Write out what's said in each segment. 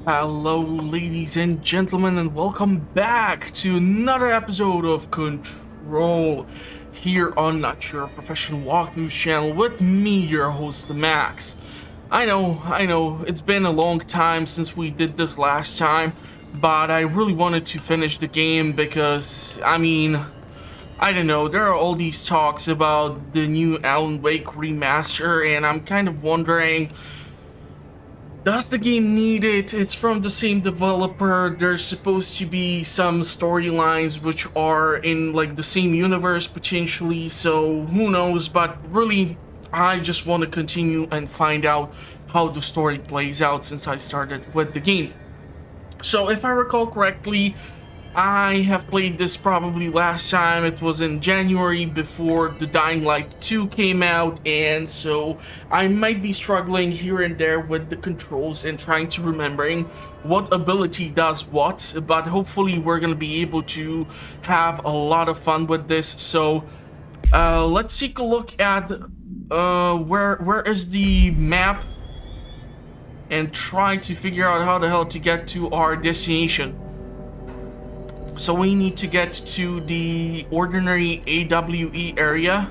Hello, ladies and gentlemen, and welcome back to another episode of Control here on Not Your Professional Walkthroughs channel with me, your host, Max. I know, it's been a long time since we did this last time, but I really wanted to finish the game because, I don't know, there are all these talks about the new Alan Wake remaster, and I'm kind of wondering, does the game need it? It's from the same developer. There's supposed to be some storylines which are in like the same universe potentially, so who knows, but really I just want to continue and find out how the story plays out since I started with the game. So if I recall correctly, I have played this probably last time. It was in January before the Dying Light 2 came out, and so I might be struggling here and there with the controls and trying to remembering what ability does what, but hopefully we're gonna be able to have a lot of fun with this. So let's take a look at where is the map and try to figure out how the hell to get to our destination. So we need to get to the ordinary AWE area.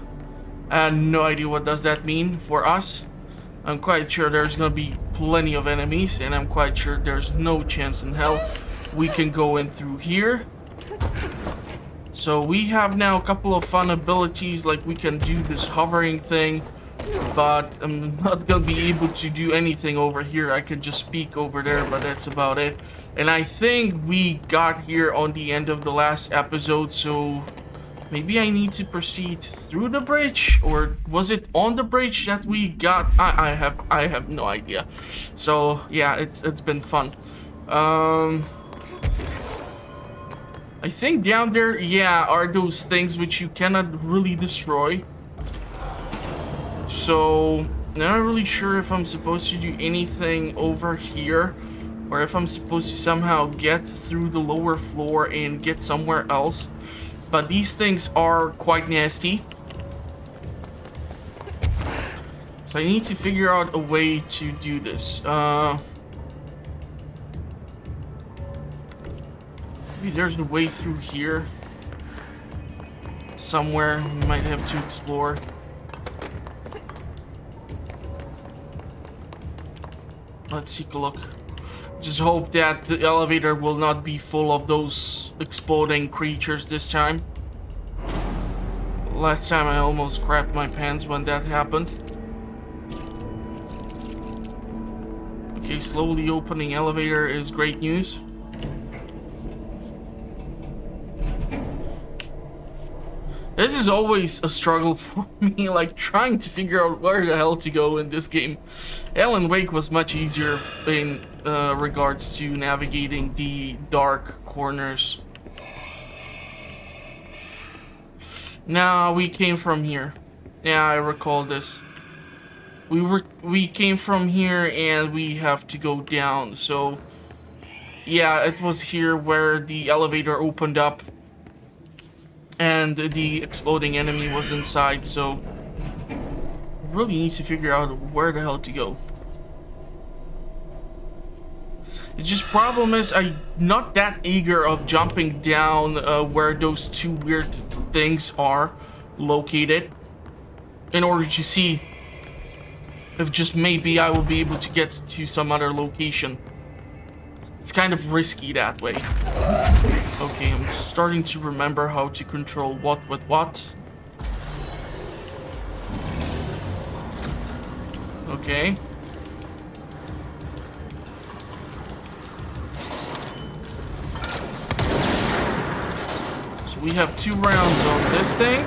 No idea what does that mean for us. I'm quite sure there's gonna be plenty of enemies, and I'm quite sure there's no chance in hell we can go in through here. So we have now a couple of fun abilities, like we can do this hovering thing, but I'm not gonna be able to do anything over here. I can just peek over there, but that's about it. And I think we got here on the end of the last episode, so maybe I need to proceed through the bridge, or was it on the bridge that we got? I have no idea. So yeah, it's been fun. I think down there, yeah, are those things which you cannot really destroy. So not really sure if I'm supposed to do anything over here, or if I'm supposed to somehow get through the lower floor and get somewhere else. But these things are quite nasty. So I need to figure out a way to do this. Maybe there's a way through here somewhere we might have to explore. Let's take a look. Just hope that the elevator will not be full of those exploding creatures this time. Last time I almost crapped my pants when that happened. Okay, slowly opening elevator is great news. This is always a struggle for me, like trying to figure out where the hell to go in this game. Alan Wake was much easier in regards to navigating the dark corners. Now we came from here. Yeah, I recall this. We came from here and we have to go down. So yeah, it was here where the elevator opened up and the exploding enemy was inside, so really need to figure out where the hell to go. The just problem is I'm not that eager of jumping down where those two weird things are located, in order to see if just maybe I will be able to get to some other location. It's kind of risky that way. Okay, I'm starting to remember how to control what with what. Okay. So we have 2 rounds on this thing.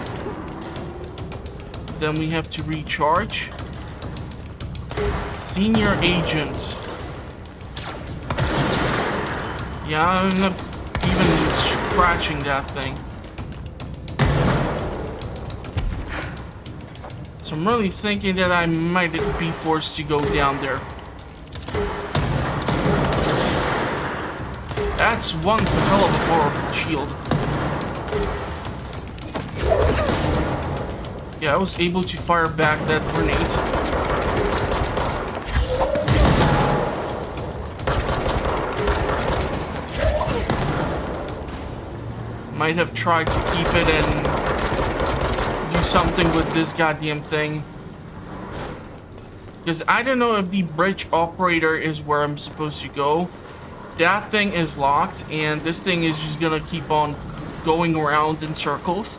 Then we have to recharge. Senior agent. Yeah, I'm not even scratching that thing. So I'm really thinking that I might be forced to go down there. That's one hell of a powerful shield. Yeah, I was able to fire back that grenade. Might have tried to keep it and do something with this goddamn thing. Because I don't know if the bridge operator is where I'm supposed to go. That thing is locked, and this thing is just gonna keep on going around in circles.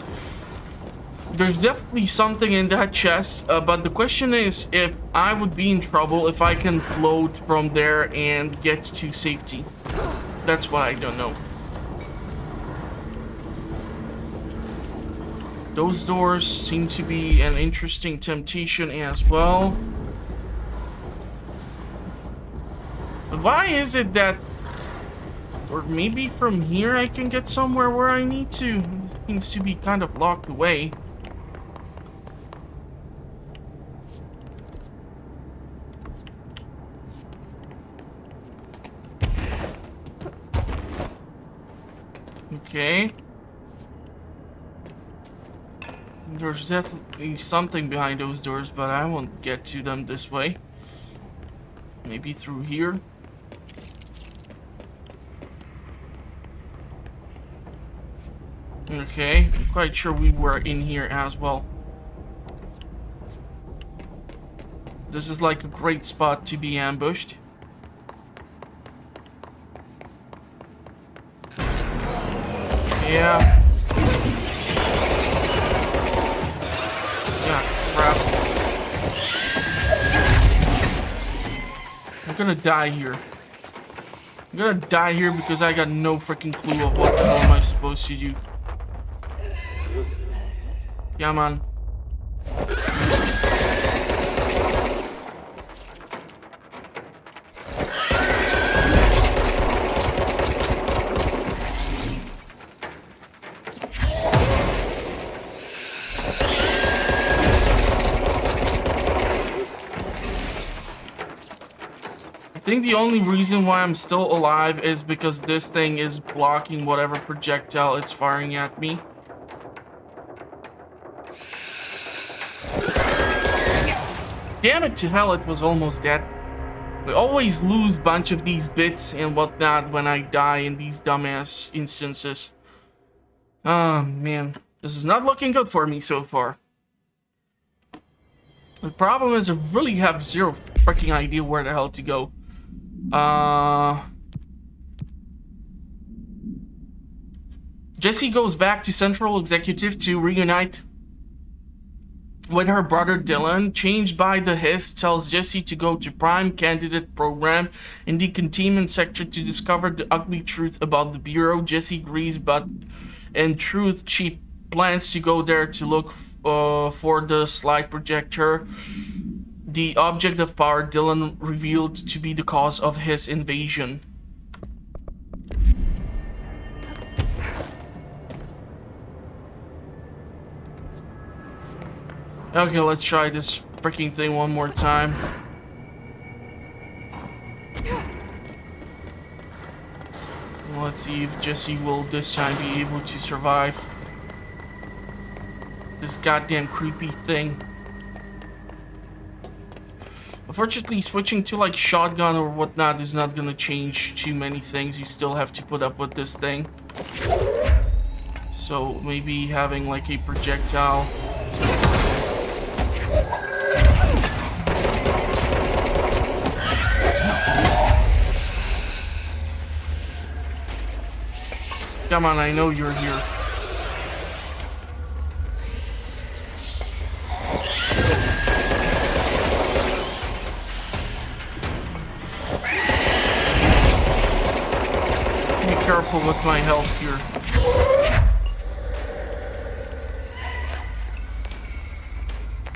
There's definitely something in that chest, but the question is if I would be in trouble if I can float from there and get to safety. That's what I don't know. Those doors seem to be an interesting temptation as well. But why is it that... Or maybe from here I can get somewhere where I need to. It seems to be kind of locked away. Okay. There's definitely something behind those doors, but I won't get to them this way. Maybe through here. Okay, I'm quite sure we were in here as well. This is like a great spot to be ambushed. Yeah. Yeah, crap. I'm gonna die here. I'm gonna die here because I got no freaking clue of what the hell am I supposed to do. Yeah, man. I think the only reason why I'm still alive is because this thing is blocking whatever projectile it's firing at me. Damn it to hell, it was almost dead. We always lose a bunch of these bits and whatnot when I die in these dumbass instances. Oh man, this is not looking good for me so far. The problem is I really have zero freaking idea where the hell to go. Jessie goes back to Central Executive to reunite with her brother Dylan. Changed by the Hiss tells Jessie to go to Prime Candidate Program in the containment sector to discover the ugly truth about the Bureau. Jessie agrees, but in truth she plans to go there to look for the slide projector, the object of power Dylan revealed to be the cause of his invasion. Okay, let's try this freaking thing one more time. Let's see if Jessie will this time be able to survive this goddamn creepy thing. Unfortunately, switching to like shotgun or whatnot is not gonna change too many things. You still have to put up with this thing. So maybe having like a projectile. Come on, I know you're here. Be careful with my health here.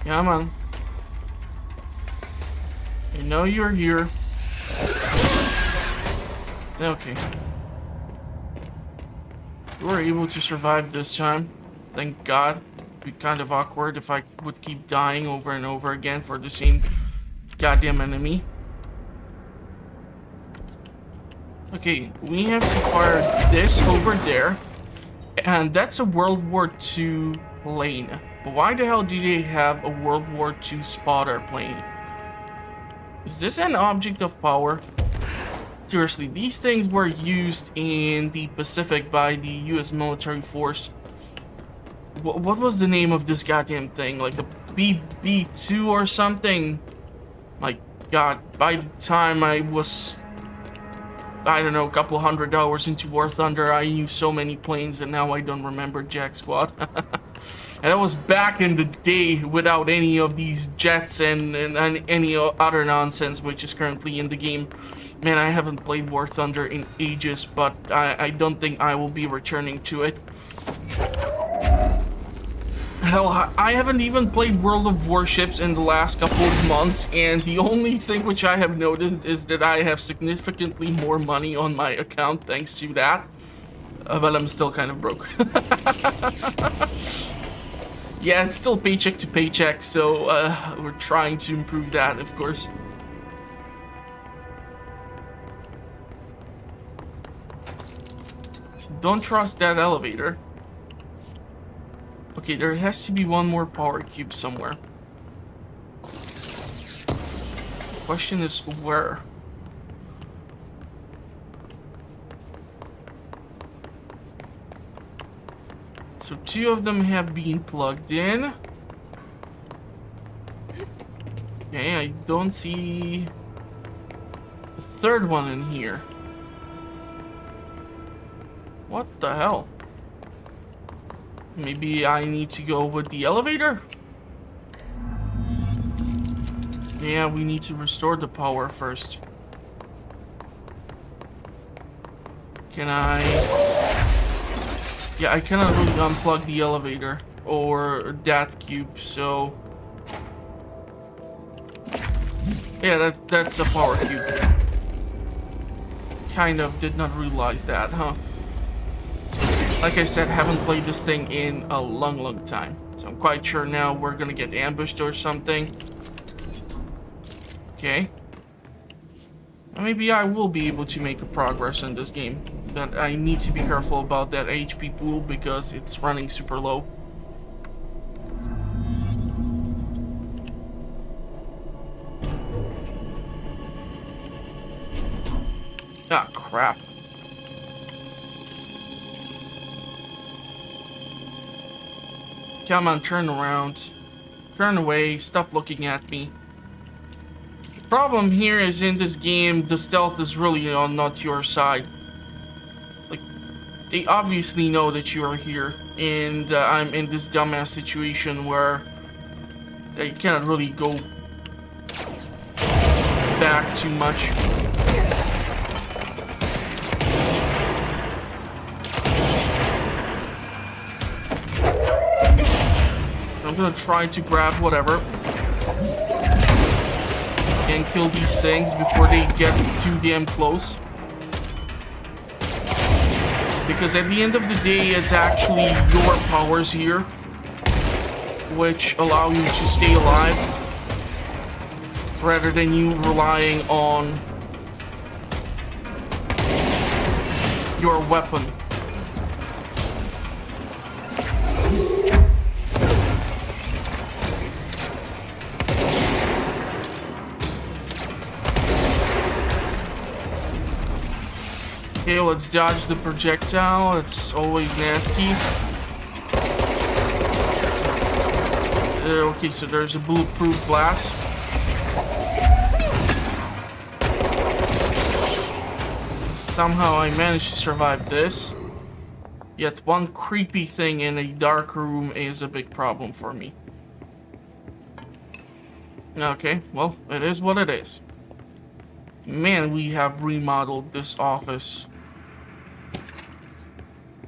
Come on. I know you're here. Okay. We were able to survive this time. Thank God. It'd be kind of awkward if I would keep dying over and over again for the same goddamn enemy. Okay, we have to fire this over there. And that's a World War II plane. But why the hell do they have a World War II spotter plane? Is this an object of power? Seriously, these things were used in the Pacific by the US military force. What was the name of this goddamn thing? Like a BB-2 or something? My god, by the time I was, I don't know, a couple $100 into War Thunder, I knew so many planes and now I don't remember jack squad. And that was back in the day without any of these jets and any other nonsense which is currently in the game. Man, I haven't played War Thunder in ages, but I don't think I will be returning to it. Hell, I haven't even played World of Warships in the last couple of months, and the only thing which I have noticed is that I have significantly more money on my account thanks to that. But I'm still kind of broke. Yeah, it's still paycheck to paycheck, so we're trying to improve that, of course. Don't trust that elevator. Okay, there has to be one more power cube somewhere. The question is where? So 2 of them have been plugged in. Okay, I don't see a 3rd one in here. What the hell? Maybe I need to go with the elevator? Yeah, we need to restore the power first. Can I... Yeah, I cannot really unplug the elevator or that cube, so... Yeah, that's a power cube. Kind of did not realize that, huh? Like I said, haven't played this thing in a long time. So I'm quite sure now we're gonna get ambushed or something. Okay. Maybe I will be able to make a progress in this game. But I need to be careful about that HP pool because it's running super low. Ah, crap. Come on, turn around. Turn away, stop looking at me. The problem here is in this game, the stealth is really on not your side. Like, they obviously know that you are here, and I'm in this dumbass situation where I cannot really go back too much. I'm gonna try to grab whatever and kill these things before they get too damn close. Because at the end of the day, it's actually your powers here which allow you to stay alive rather than you relying on your weapon. Okay, let's dodge the projectile. It's always nasty. Okay, so there's a bulletproof glass. Somehow I managed to survive this. Yet one creepy thing in a dark room is a big problem for me. Okay, well, it is what it is. Man, we have remodeled this office.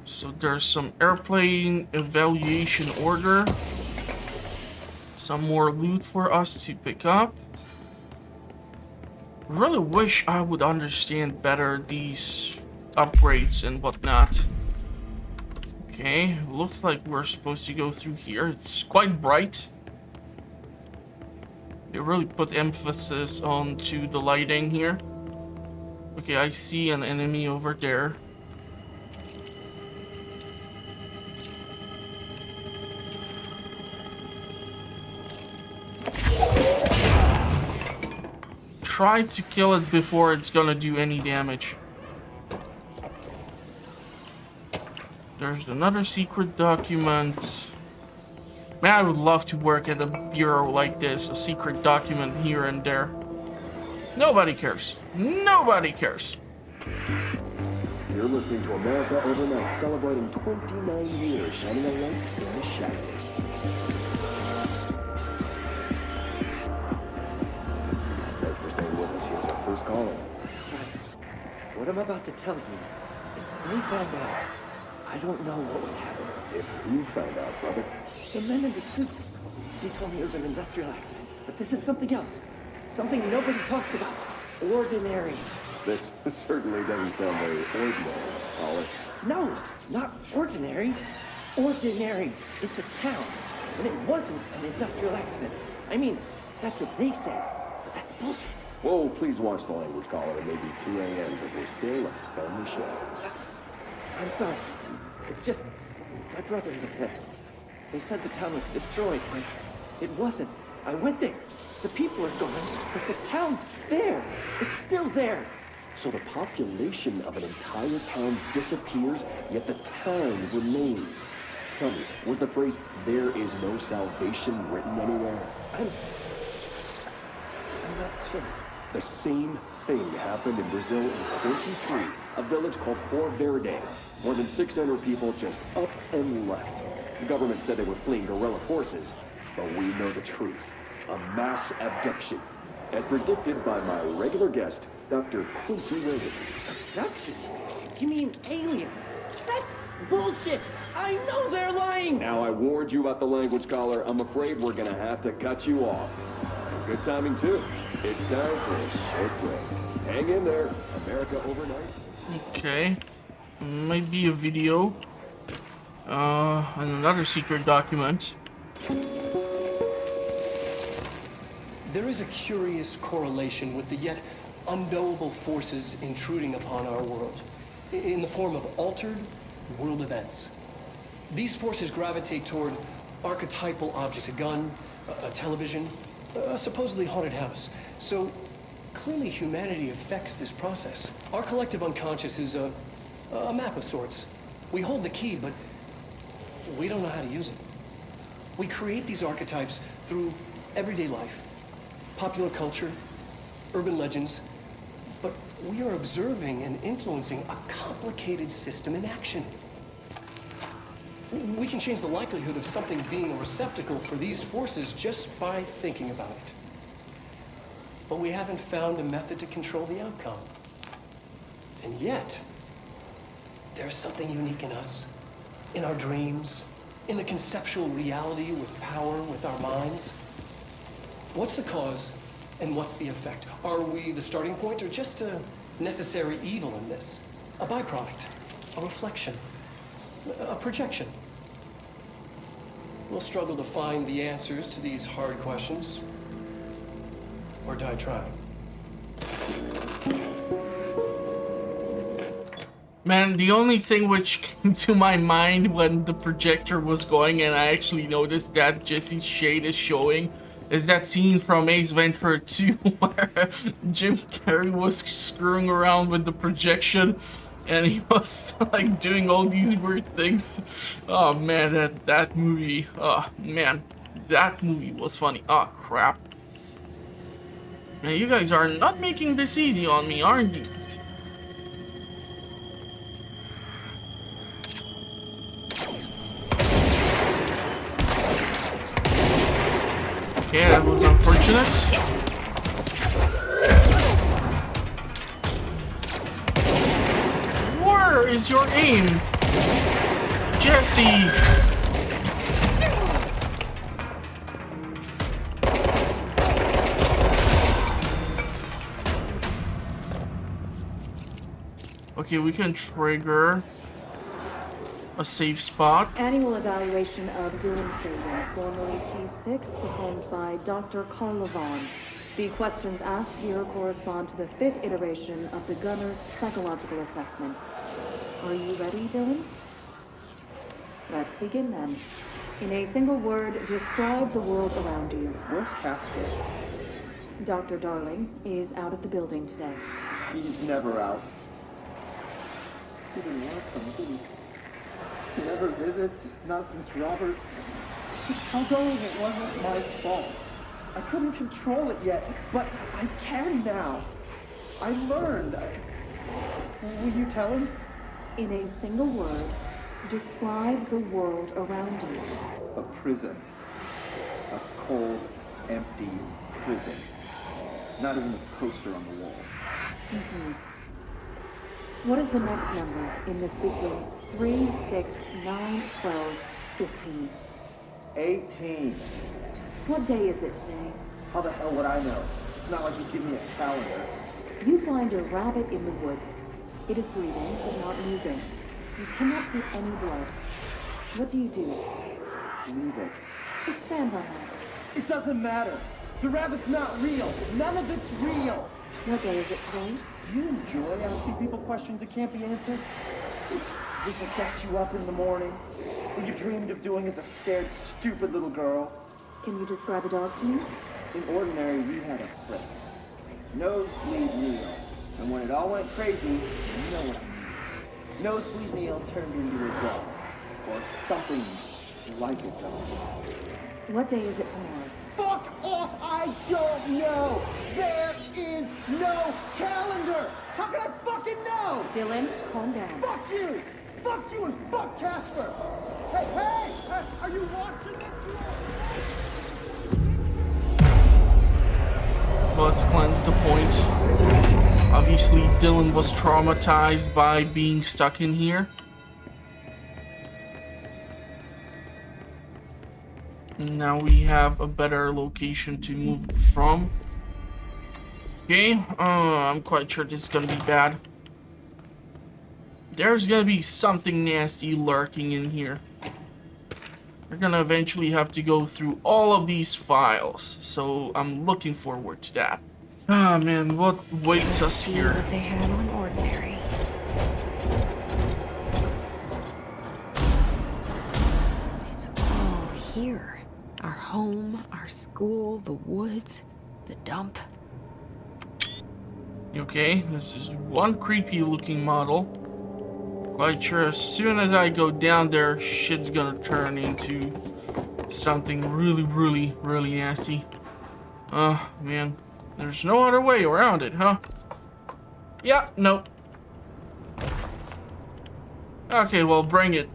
So there's some airplane evaluation order. Some more loot for us to pick up. Really wish I would understand better these upgrades and whatnot. Okay, looks like we're supposed to go through here. It's quite bright. They really put emphasis onto the lighting here. Okay, I see an enemy over there. try to kill it before it's gonna do any damage. There's another secret document. Man, I would love to work at a bureau like this, a secret document here and there. Nobody cares. Nobody cares. You're listening to America Overnight, celebrating 29 years, shining a light in the shadows. Thanks for staying with us. Here's our first caller. What I'm about to tell you, if they found out, I don't know what would happen. If who found out, brother? The men in the suits. They told me it was an industrial accident, but this is something else. Something nobody talks about. Ordinary. This certainly doesn't sound very ordinary, caller. No, not ordinary. Ordinary. It's a town. And it wasn't an industrial accident. I mean, that's what they said, but that's bullshit. Whoa, please watch the language, caller. It may be 2 a.m., but we're still a family show. I'm sorry. It's just, my brother lived there. They said the town was destroyed, but it wasn't. I went there. The people are gone, but the town's there. It's still there. So the population of an entire town disappears, yet the town remains. Tell me, was the phrase, "there is no salvation," written anywhere? I'm not sure. The same thing happened in Brazil in 23, a village called Fort Verde. More than 600 people just up and left. The government said they were fleeing guerrilla forces, but we know the truth. A mass abduction, as predicted by my regular guest, Dr. Quincy Reagan. Abduction? You mean aliens? That's bullshit! I know they're lying! Now I warned you about the language, caller. I'm afraid we're gonna have to cut you off. Good timing, too. It's time for a short break. Hang in there. America Overnight. Okay. Might be a video. And another secret document. There is a curious correlation with the yet unknowable forces intruding upon our world, in the form of altered world events. These forces gravitate toward archetypal objects, a gun, a television, a supposedly haunted house. So clearly humanity affects this process. Our collective unconscious is a map of sorts. We hold the key, but we don't know how to use it. We create these archetypes through everyday life, popular culture, urban legends, but we are observing and influencing a complicated system in action. We can change the likelihood of something being a receptacle for these forces just by thinking about it. But we haven't found a method to control the outcome. And yet, there's something unique in us, in our dreams, in the conceptual reality with power, with our minds. What's the cause and what's the effect? Are we the starting point or just a necessary evil in this? A byproduct, a reflection, a projection? We'll struggle to find the answers to these hard questions, or die trying. Man, the only thing which came to my mind when the projector was going and I actually noticed that Jessie's shade is showing is that scene from Ace Ventura 2 where Jim Carrey was screwing around with the projection and he was like doing all these weird things. Oh man, that movie, oh man, that movie was funny. Oh crap. Man, you guys are not making this easy on me, aren't you? Okay, that was unfortunate. Where is your aim? Jessie! Okay, we can trigger a safe spot. Annual evaluation of Dylan Fagan, formerly P6, performed by Dr. Carl Levon. The questions asked here correspond to the 5th iteration of the gunner's psychological assessment. Are you ready, Dylan? Let's begin then. In a single word, describe the world around you. Where's Haskell? Dr. Darling is out of the building today. He's never out. He didn't want to come, did he? He never visits, not since Robert's. Tell Darling it wasn't my fault. I couldn't control it yet, but I can now. I learned. Will you tell him? In a single word, describe the world around you. A prison. A cold, empty prison. Not even a poster on the wall. What is the next number in the sequence 3, 6, 9, 12, 15? 18. What day is it today? How the hell would I know? It's not like you give me a calendar. You find a rabbit in the woods. It is breathing, but not moving. You cannot see any blood. What do you do? Leave it. Expand on that. It doesn't matter. The rabbit's not real. None of it's real. What day is it today? Do you enjoy asking people questions that can't be answered? Is this what gets you up in the morning? What you dreamed of doing as a scared, stupid little girl? Can you describe a dog to me? In ordinary, we had a friend. Nosebleed Neil. And when it all went crazy, you know what I mean. Nosebleed Neil turned into a dog. Or something like a dog. What day is it tomorrow? Fuck off! I don't know! There is no calendar! How can I fucking know? Dylan, calm down. Fuck you! Fuck you and fuck Casper! Hey! Are you watching this? Let's cleanse the point. Obviously, Dylan was traumatized by being stuck in here. Now we have a better location to move from. Okay, I'm quite sure this is gonna be bad. There's gonna be something nasty lurking in here. We're gonna eventually have to go through all of these files, so I'm looking forward to that. Ah man, what waits us here? What they had on ordinary. It's all here. Our home, our school, the woods, the dump. Okay, this is one creepy looking model. Quite sure as soon as I go down there, shit's gonna turn into something really nasty. Man, there's no other way around it, huh? Yeah, nope. Okay, well, bring it.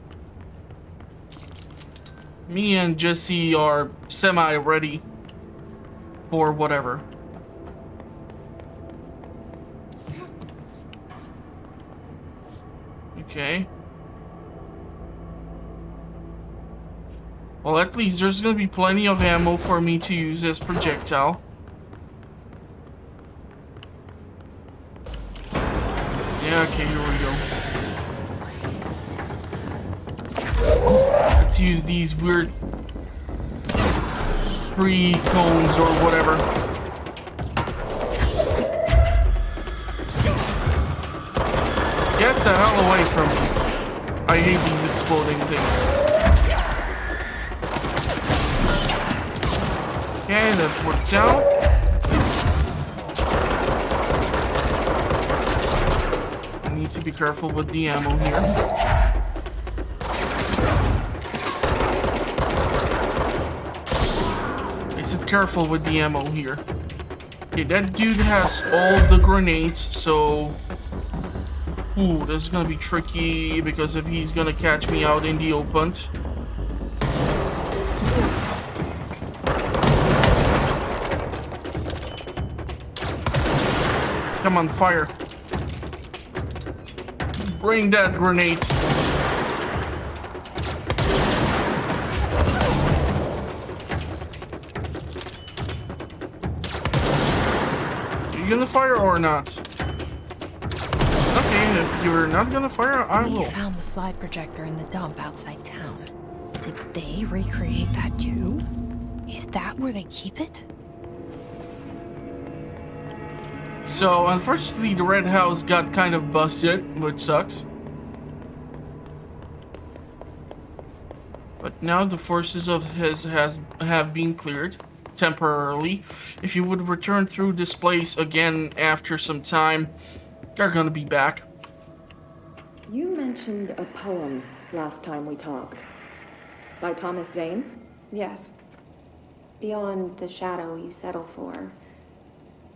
Me and Jessie are semi-ready for whatever. Okay. Well, at least there's gonna be plenty of ammo for me to use as projectile. Yeah, okay, here we go. Let's use these weird tree cones or whatever. Get the hell away from me. I hate these exploding things. Okay, that worked out. I need to be careful with the ammo here. I said careful with the ammo here. Okay, that dude has all the grenades, so... Ooh, this is gonna be tricky because if he's gonna catch me out in the open. Come on, fire. Bring that grenade. Are you gonna fire or not? Okay, if you're not gonna fire, I will. We found the slide projector in the dump outside town. Did they recreate that too? Is that where they keep it? So, unfortunately, the red house got kind of busted, which sucks. But now the forces of his have been cleared. temporarily. If you would return through this place again after some time, they're gonna be back. You mentioned a poem last time we talked. By Thomas Zane? Yes. Beyond the shadow you settle for,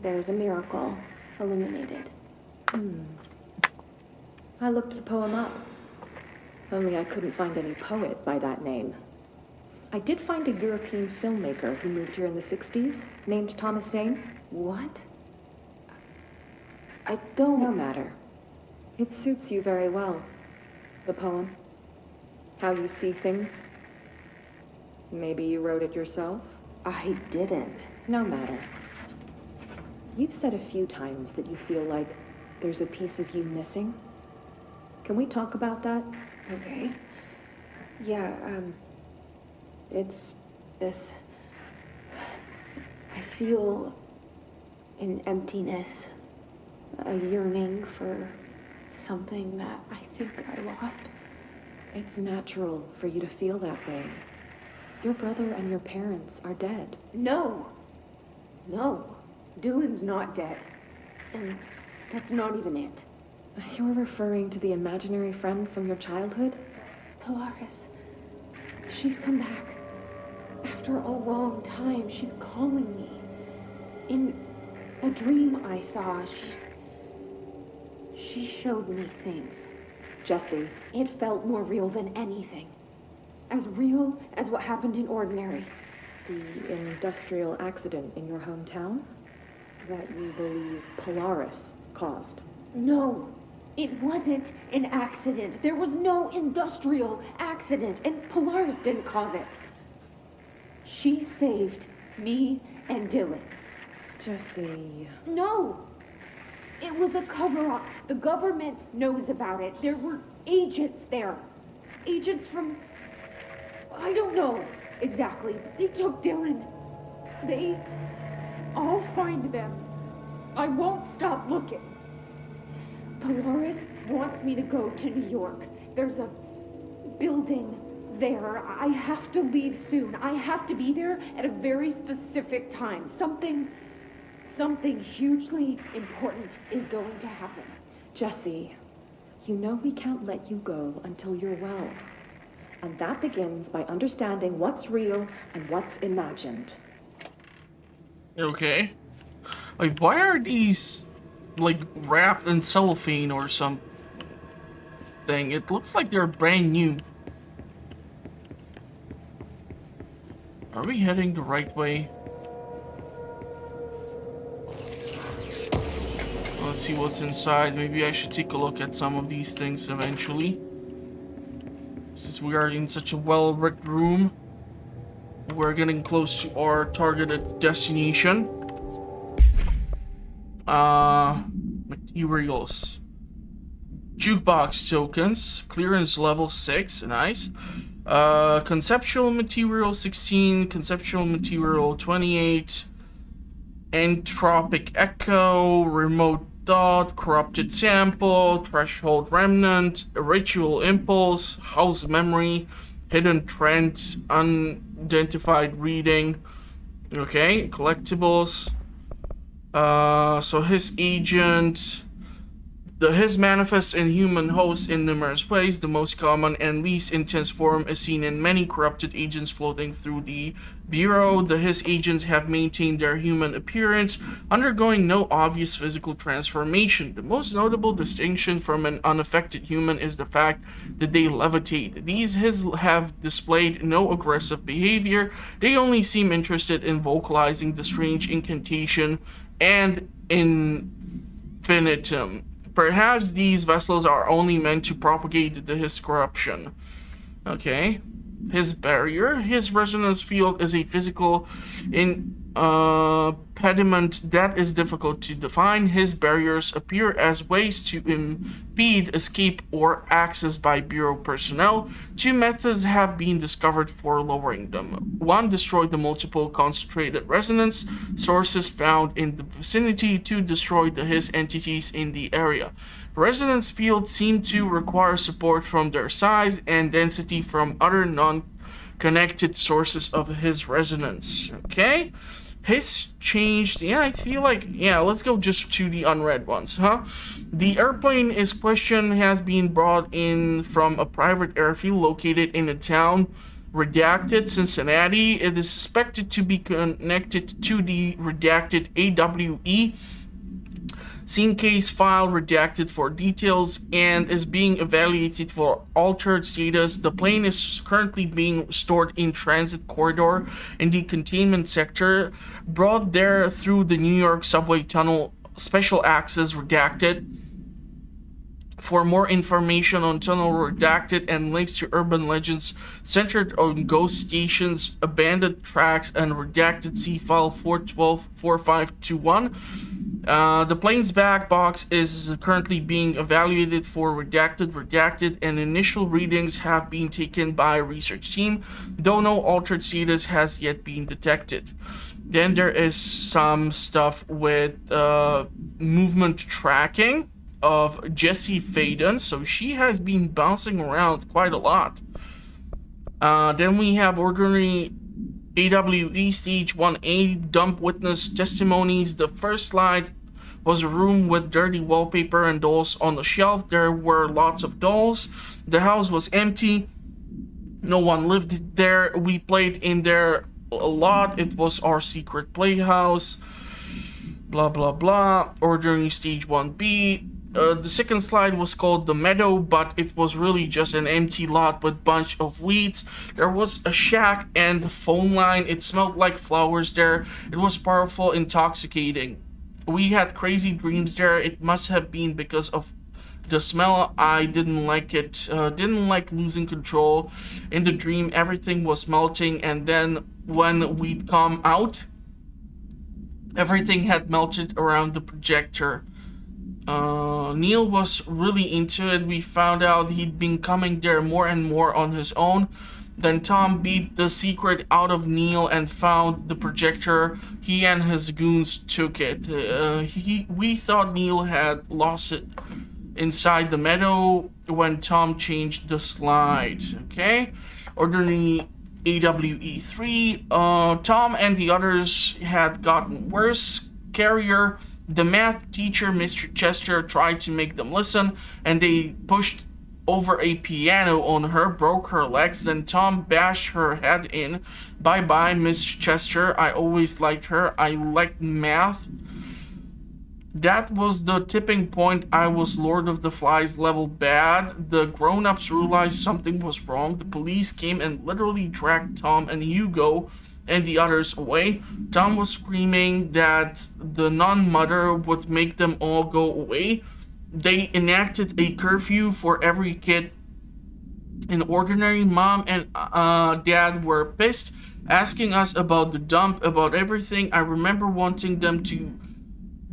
there's a miracle illuminated. I looked the poem up. Only I couldn't find any poet by that name. I did find a European filmmaker who moved here in the 60s, named Thomas Zane. What? I don't no matter. It suits you very well. The poem. How you see things. Maybe you wrote it yourself? I didn't. No matter. You've said a few times that you feel like there's a piece of you missing. Can we talk about that? Okay. Yeah, it's this... I feel an emptiness, a yearning for something that I think I lost. It's natural for you to feel that way. Your brother and your parents are dead. No! No. Dylan's not dead. And that's not even it. You're referring to the imaginary friend from your childhood? Polaris. She's come back. After a long time, she's calling me. In a dream I saw, she showed me things. Jessie. It felt more real than anything. As real as what happened in Ordinary. The industrial accident in your hometown? That you believe Polaris caused? No, it wasn't an accident. There was no industrial accident, and Polaris didn't cause it. She saved me and Dylan. Jessie... No! It was a cover-up. The government knows about it. There were agents there. Agents from... I don't know exactly, but they took Dylan. I'll find them. I won't stop looking. Polaris wants me to go to New York. There's a building there. I have to leave soon. I have to be there at a very specific time. Something hugely important is going to happen. Jessie, you know we can't let you go until you're well. And that begins by understanding what's real and what's imagined. Okay. Like, why are these, like, wrapped in cellophane or something? It looks like they're brand new. Are we heading the right way? Let's see what's inside. Maybe I should take a look at some of these things eventually. Since we are in such a well-lit room, we're getting close to our targeted destination. Materials. Jukebox tokens. Clearance level 6. Nice. Conceptual material 16. Conceptual material 28. Entropic echo. Remote thought. Corrupted sample. Threshold remnant. Ritual impulse. House memory. Hidden trend. Unidentified reading. Okay. Collectibles. So his agent, his manifests in human hosts in numerous ways. The most common and least intense form is seen in many corrupted agents floating through the Bureau. His agents have maintained their human appearance, undergoing no obvious physical transformation. The most notable distinction from an unaffected human is the fact that they levitate. His have displayed no aggressive behavior. They only seem interested in vocalizing the strange incantation and infinitum. Perhaps these vessels are only meant to propagate his corruption. Okay. His barrier. His resonance field is a physical impediment that is difficult to define. His barriers appear as ways to impede escape or access by Bureau personnel. 2 methods have been discovered for lowering them. 1, destroy the multiple concentrated resonance sources found in the vicinity. 2, destroy the his entities in the area. Resonance fields seem to require support from their size and density from other connected sources of his resonance. Okay? His changed. Yeah, I feel like. Yeah, let's go just to the unread ones, huh? The airplane is questioned has been brought in from a private airfield located in a town redacted Cincinnati. It is suspected to be connected to the redacted AWE. Scene case file redacted for details and is being evaluated for altered status. The plane is currently being stored in transit corridor in the containment sector, brought there through the New York subway tunnel. Special access redacted. For more information on tunnel redacted and links to urban legends centered on ghost stations, abandoned tracks, and redacted C file 4124521. The plane's back box is currently being evaluated for redacted, and initial readings have been taken by a research team, though no altered status has yet been detected. Then there is some stuff with movement tracking of Jessie Faden, so she has been bouncing around quite a lot. Then we have ordinary AWE Stage 1A dump witness testimonies. The first slide was a room with dirty wallpaper and dolls on the shelf. There were lots of dolls. The house was empty. No one lived there. We played in there a lot. It was our secret playhouse. Blah, blah, blah. Ordinary Stage 1B. The second slide was called The Meadow, but it was really just an empty lot with bunch of weeds. There was a shack and a phone line. It smelled like flowers there. It was powerful, intoxicating. We had crazy dreams there. It must have been because of the smell. I didn't like it. Didn't like losing control. In the dream, everything was melting, and then when we'd come out, everything had melted around the projector. Neil was really into it. We found out he'd been coming there more and more on his own. Then Tom beat the secret out of Neil and found the projector. He and his goons took it. We thought Neil had lost it inside the meadow when Tom changed the slide. Okay? Ordinary AWE3. Tom and the others had gotten worse. Carrier. The math teacher, Mr. Chester, tried to make them listen, and they pushed over a piano on her, broke her legs. Then Tom bashed her head in. Bye-bye, Miss Chester. I always liked her. I liked math. That was the tipping point. I was Lord of the Flies level bad. The grown-ups realized something was wrong. The police came and literally dragged Tom and Hugo and the others away. Tom was screaming that the non-mother would make them all go away. They enacted a curfew for every kid. In ordinary, Mom and Dad were pissed, asking us about the dump, about everything. I remember wanting them to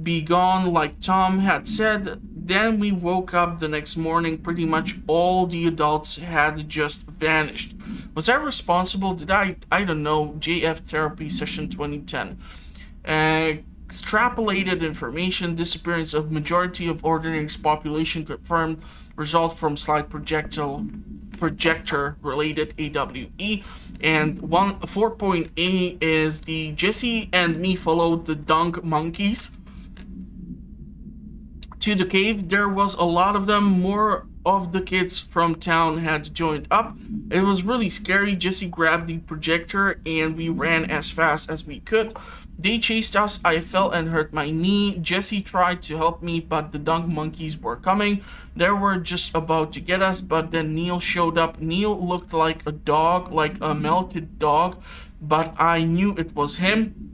be gone like Tom had said. Then we woke up the next morning. Pretty much all the adults had just vanished. Was I responsible? Did I don't know. JF Therapy Session 2010. Extrapolated information. Disappearance of majority of ordinary's population confirmed. Result from slide projector related AWE. And 4.8 is the Jessie and me followed the dung monkeys to the cave. There was a lot of them. More of the kids from town had joined up. It was really scary. Jessie grabbed the projector and we ran as fast as we could. They chased us. I fell and hurt my knee. Jessie tried to help me, but the dung monkeys were coming. They were just about to get us, but then Neil showed up. Neil looked like a dog, like a melted dog, but I knew it was him.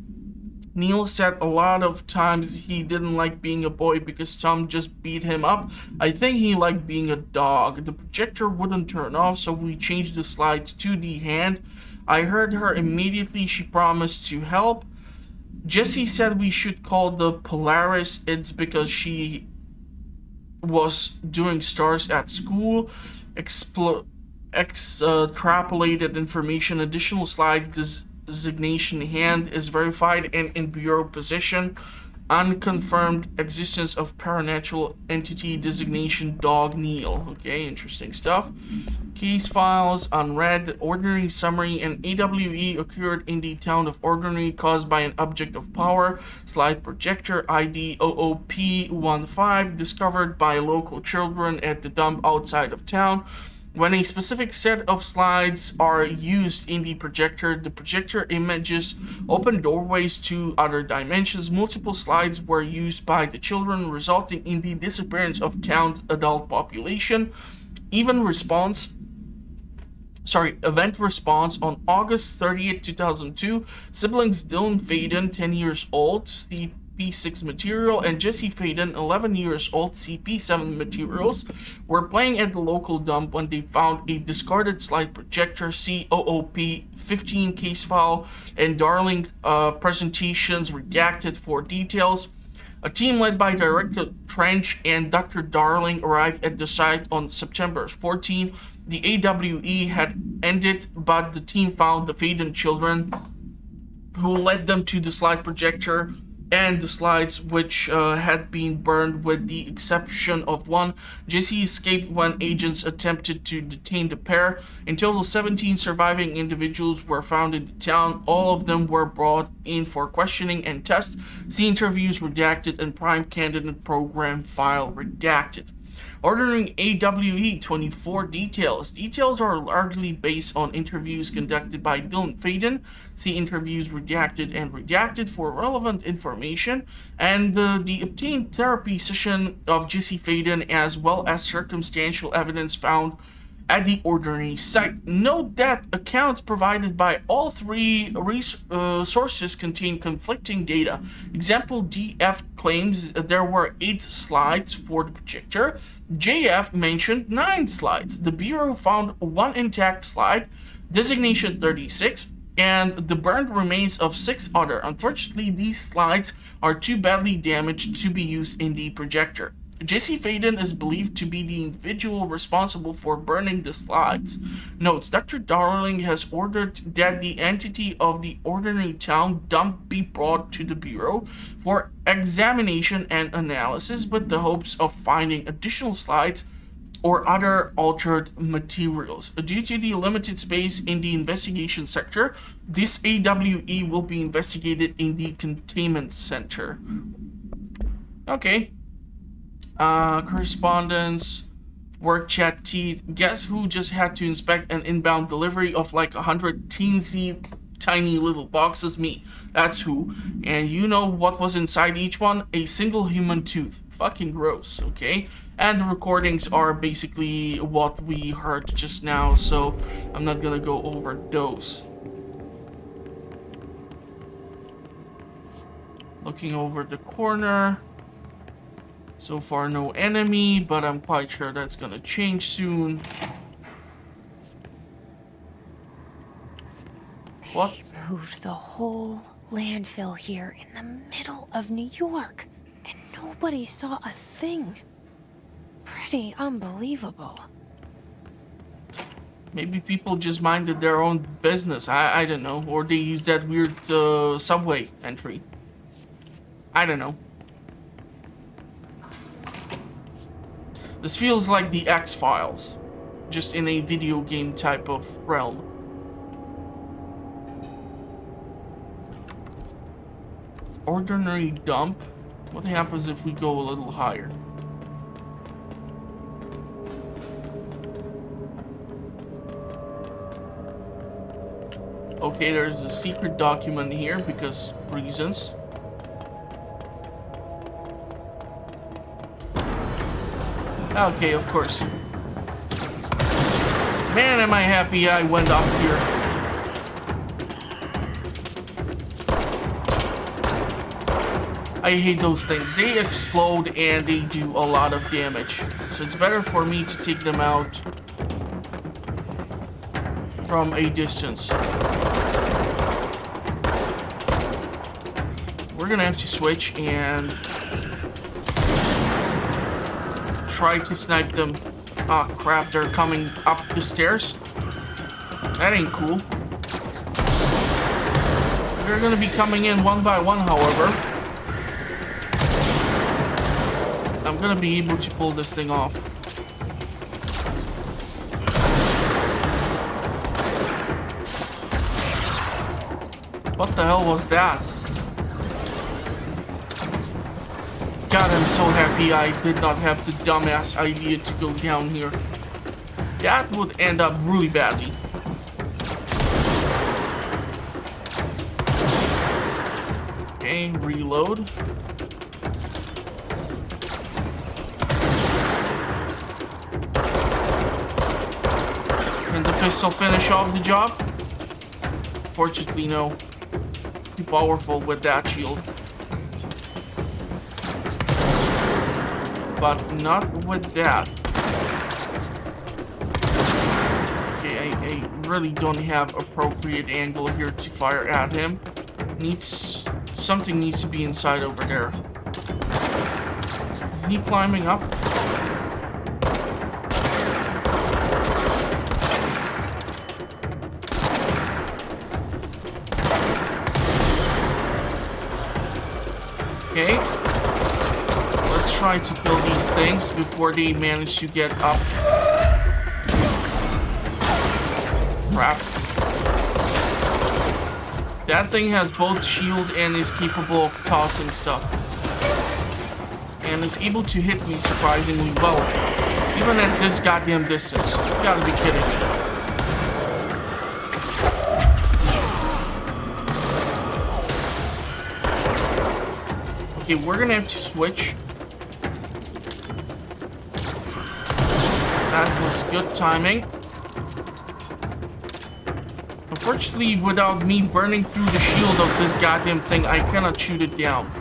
Neil said a lot of times he didn't like being a boy because Tom just beat him up. I think he liked being a dog. The projector wouldn't turn off, so we changed the slide to the hand. I heard her immediately. She promised to help. Jessie said we should call the Polaris. It's because she was doing stars at school. Extrapolated information. Additional slide designation hand is verified and in bureau position. unconfirmed existence of paranatural entity designation Dog Neil. Okay, interesting stuff. Case files unread. Ordinary summary. An AWE occurred in the town of Ordinary caused by an object of power. Slide projector ID OOP15 discovered by local children at the dump outside of town. When a specific set of slides are used in the projector images open doorways to other dimensions. Multiple slides were used by the children, resulting in the disappearance of town's adult population. Event response on August 30th, 2002. Siblings Dylan Faden, 10 years old, CP6 material, and Jessie Faden, 11 years old, CP7 materials, were playing at the local dump when they found a discarded slide projector, COOP15 case file, and Darling presentations redacted for details. A team led by Director Trench and Dr. Darling arrived at the site on September 14. The AWE had ended, but the team found the Faden children, who led them to the slide projector and the slides, which had been burned with the exception of one. Jessie escaped when agents attempted to detain the pair. In total, 17 surviving individuals were found in the town. All of them were brought in for questioning and test. See interviews redacted and prime candidate program file redacted. Ordering AWE 24 details. Details are largely based on interviews conducted by Dylan Faden. See interviews redacted and redacted for relevant information. And the obtained therapy session of Jessie Faden, as well as circumstantial evidence found at the Ordinary site. Note that accounts provided by all three sources contain conflicting data. Example, DF claims there were 8 slides for the projector. JF mentioned 9 slides. The Bureau found 1 intact slide, designation 36, and the burned remains of 6 other. Unfortunately, these slides are too badly damaged to be used in the projector. Jessie Faden is believed to be the individual responsible for burning the slides. Notes, Dr. Darling has ordered that the entity of the Ordinary town dump be brought to the Bureau for examination and analysis with the hopes of finding additional slides or other altered materials. Due to the limited space in the investigation sector, this AWE will be investigated in the containment center. Okay. Correspondence, work chat teeth. Guess who just had to inspect an inbound delivery of like 100 teensy tiny little boxes? Me. That's who. And you know what was inside each one? A single human tooth. Fucking gross, okay? And the recordings are basically what we heard just now, so I'm not gonna go over those. Looking over the corner. So far, no enemy, but I'm quite sure that's gonna change soon. What? They moved the whole landfill here in the middle of New York, and nobody saw a thing. Pretty unbelievable. Maybe people just minded their own business. I don't know. Or they used that weird subway entry. I don't know. This feels like the X-Files, just in a video game type of realm. Ordinary dump? What happens if we go a little higher? Okay, there's a secret document here because reasons. Okay, of course. Man, am I happy I went up here. I hate those things. They explode and they do a lot of damage. So it's better for me to take them out from a distance. We're gonna have to switch and try to snipe them. Oh crap, they're coming up the stairs. That ain't cool. They're gonna be coming in one by one, however. I'm gonna be able to pull this thing off. What the hell was that? God, I'm so happy I did not have the dumbass idea to go down here. That would end up really badly. Okay, reload. Can the pistol finish off the job? Fortunately, no. Too powerful with that shield. But not with that. Okay, I really don't have appropriate angle here to fire at him. Something needs to be inside over there. Is he climbing up? Okay. Let's try to kill these things before they manage to get up. Crap. That thing has both shield and is capable of tossing stuff. And is able to hit me surprisingly well. Even at this goddamn distance. You gotta be kidding me. Okay, we're gonna have to switch. That was good timing. Unfortunately, without me burning through the shield of this goddamn thing, I cannot shoot it down.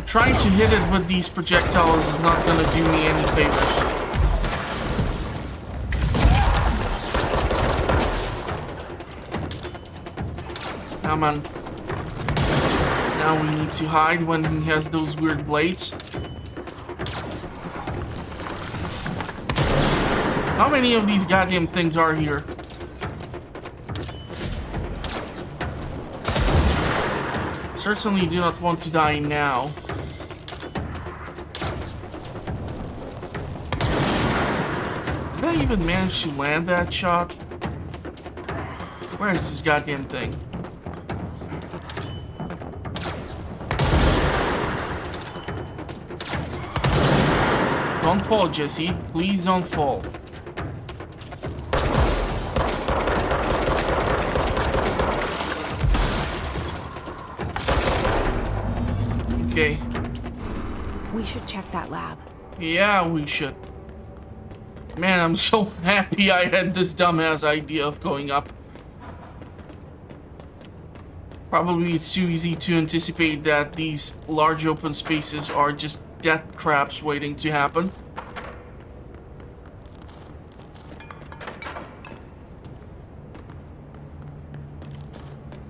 Trying to hit it with these projectiles is not gonna do me any favors. Come on. Now we need to hide when he has those weird blades. How many of these goddamn things are here? Certainly do not want to die now. Did I even manage to land that shot? Where is this goddamn thing? Don't fall, Jessie. Please don't fall. Okay. We should check that lab. Yeah, we should. Man, I'm so happy I had this dumbass idea of going up. Probably it's too easy to anticipate that these large open spaces are just death traps waiting to happen.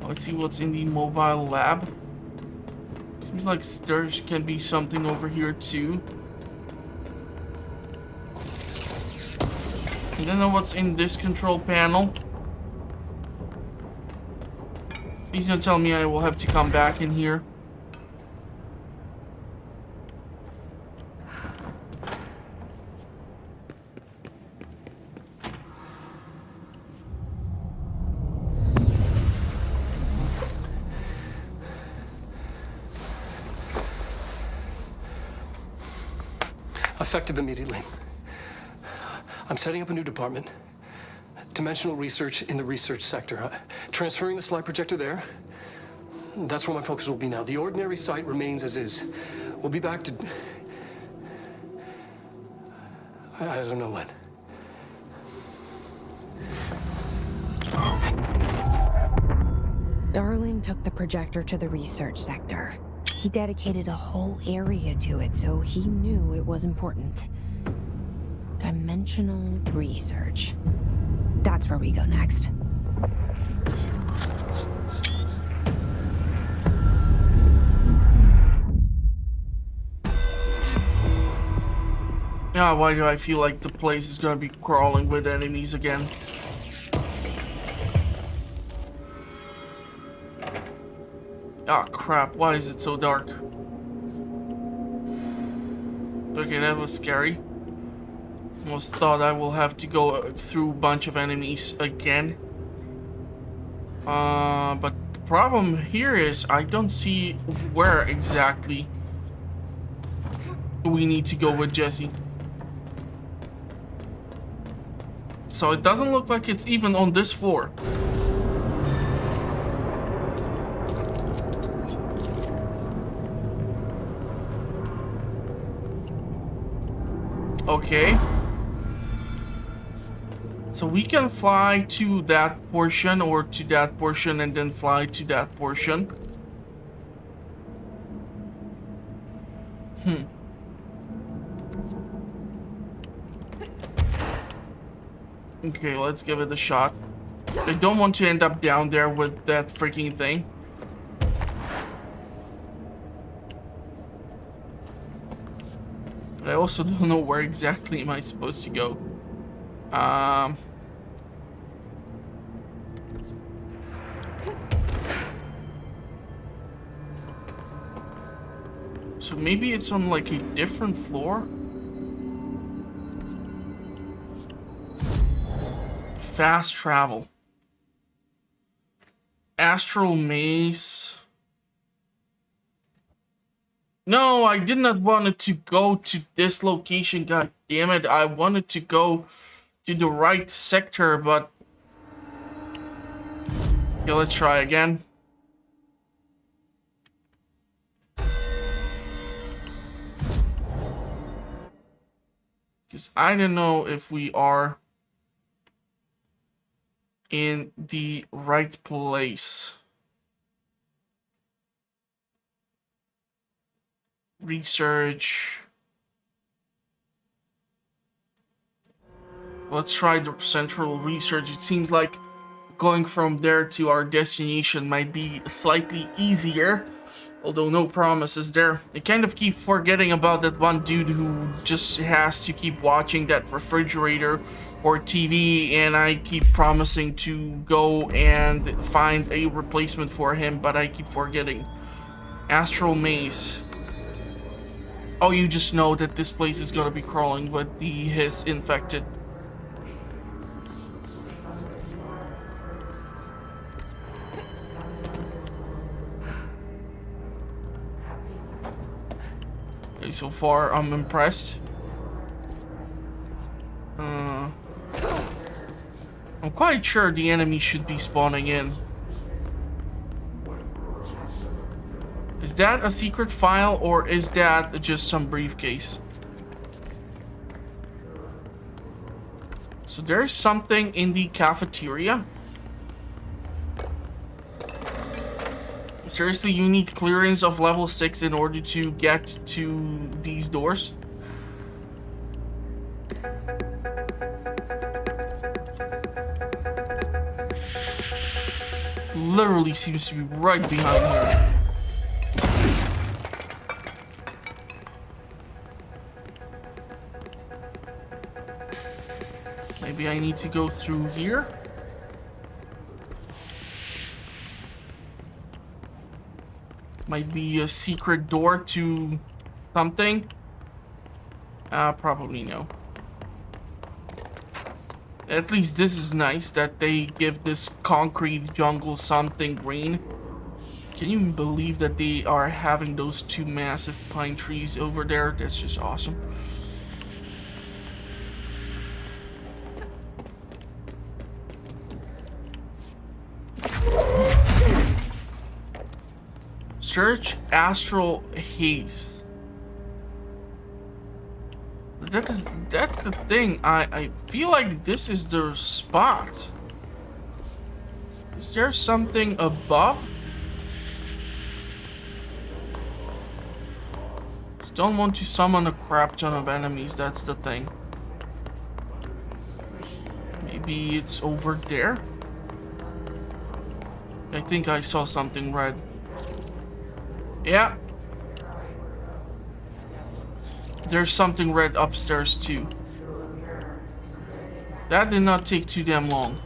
Let's see what's in the mobile lab. Seems like there can be something over here too. I don't know what's in this control panel. Please don't tell me I will have to come back in here. Effective immediately. I'm setting up a new department. Dimensional research in the research sector. Transferring the slide projector there. That's where my focus will be now. The ordinary site remains as is. We'll be back to... I don't know when. Darling took the projector to the research sector. He dedicated a whole area to it, so he knew it was important. Dimensional research. That's where we go next. Yeah, why do I feel like the place is gonna be crawling with enemies again? Ah, crap. Why is it so dark? Okay, that was scary. Almost thought I will have to go through a bunch of enemies again. But the problem here is I don't see where exactly we need to go with Jessie. So it doesn't look like it's even on this floor. Okay. So we can fly to that portion or to that portion and then fly to that portion. Okay, let's give it a shot. I don't want to end up down there with that freaking thing. But I also don't know where exactly am I supposed to go. So maybe it's on like a different floor? Fast travel. Astral maze. No, I did not want it to go to this location, god damn it. I wanted to go to the right sector, but... Okay, let's try again. Because I don't know if we are in the right place. Research. Let's try the central research. It seems like going from there to our destination might be slightly easier. Although no promises there. I kind of keep forgetting about that one dude who just has to keep watching that refrigerator or TV, and I keep promising to go and find a replacement for him, but I keep forgetting. Astral maze. Oh, you just know that this place is gonna be crawling with his infected. Okay, so far I'm impressed. I'm quite sure the enemy should be spawning in. Is that a secret file or is that just some briefcase? So there's something in the cafeteria. Seriously, you need clearance of level 6 in order to get to these doors? Literally seems to be right behind here. Maybe I need to go through here. Might be a secret door to something. Probably no. At least this is nice that they give this concrete jungle something green. Can you believe that they are having those two massive pine trees over there? That's just awesome. Search astral haze. That's the thing. I feel like this is the spot. Is there something above? Don't want to summon a crap ton of enemies, that's the thing. Maybe it's over there? I think I saw something red. Yeah. There's something red upstairs too. That did not take too damn long.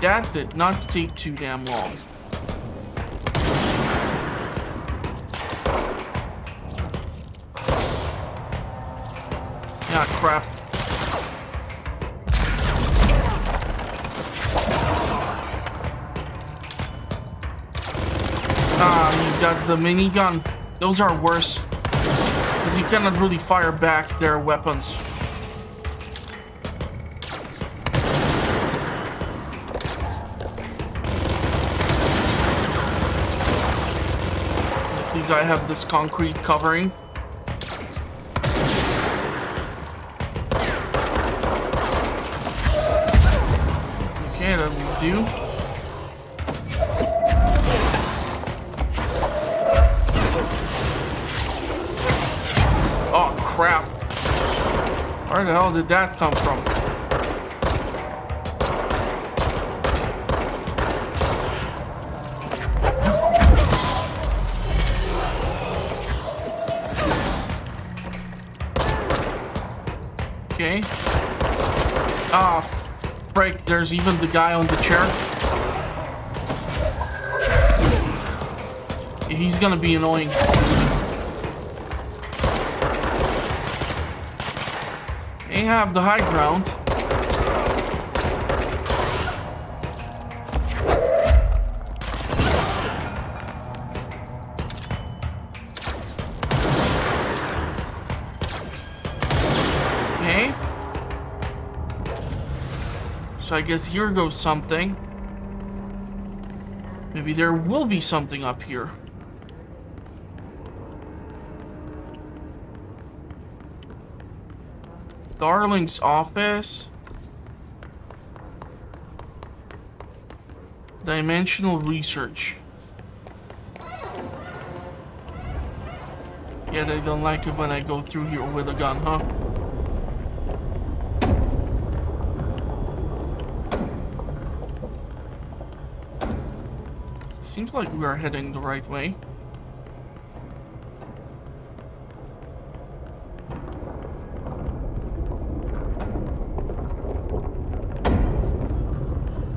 That did not take too damn long. Ah, crap. Ah, he's got the minigun. Those are worse. Because you cannot really fire back their weapons. At least I have this concrete covering. Okay, that will do. Oh, crap. Where the hell did that come from? Okay. Ah, break. There's even the guy on the chair. He's gonna be annoying. They have the high ground. Okay. So I guess here goes something. Maybe there will be something up here. Darling's office. Dimensional research. Yeah, they don't like it when I go through here with a gun, huh? Seems like we are heading the right way.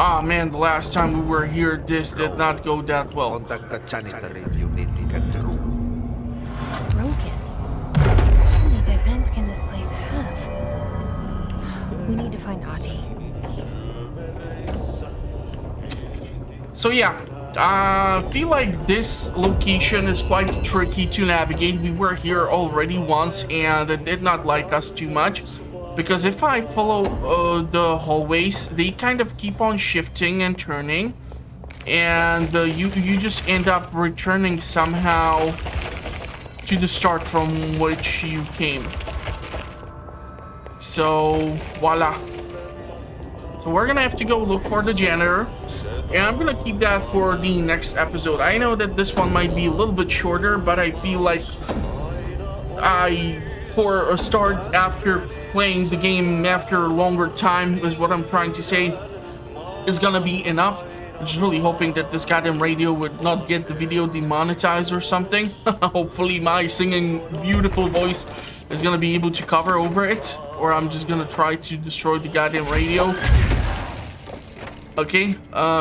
Ah, man, the last time we were here, this did not go that well. Contact the sanitary unit to get the room. Broken. How many weapons can this place have? We need to find Ati. So yeah, I feel like this location is quite tricky to navigate. We were here already once and it did not like us too much. Because if I follow the hallways, they kind of keep on shifting and turning. And you just end up returning somehow to the start from which you came. So, voila. So we're gonna have to go look for the janitor. And I'm gonna keep that for the next episode. I know that this one might be a little bit shorter, but I feel like for a start after playing the game after a longer time is what I'm trying to say is gonna be enough. I'm just really hoping that this goddamn radio would not get the video demonetized or something. Hopefully my singing beautiful voice is gonna be able to cover over it, or I'm just gonna try to destroy the goddamn radio. Okay,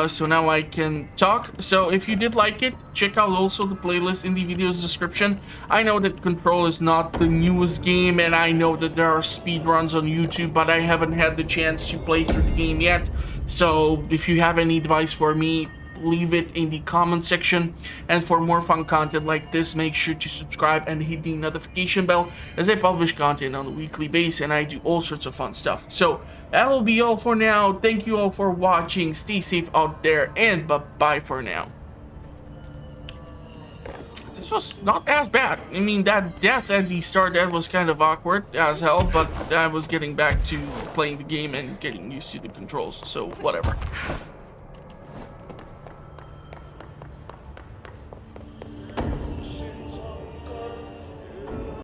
so now I can talk. So if you did like it, check out also the playlist in the video's description. I know that Control is not the newest game, and I know that there are speedruns on YouTube, but I haven't had the chance to play through the game yet. So if you have any advice for me, leave it in the comment section. And for more fun content like this, make sure to subscribe and hit the notification bell, as I publish content on a weekly basis and I do all sorts of fun stuff. So that will be all for now. Thank you all for watching. Stay safe out there, and bye-bye for now. This was not as bad. I mean, that death at the start, that was kind of awkward as hell, but I was getting back to playing the game and getting used to the controls, so whatever.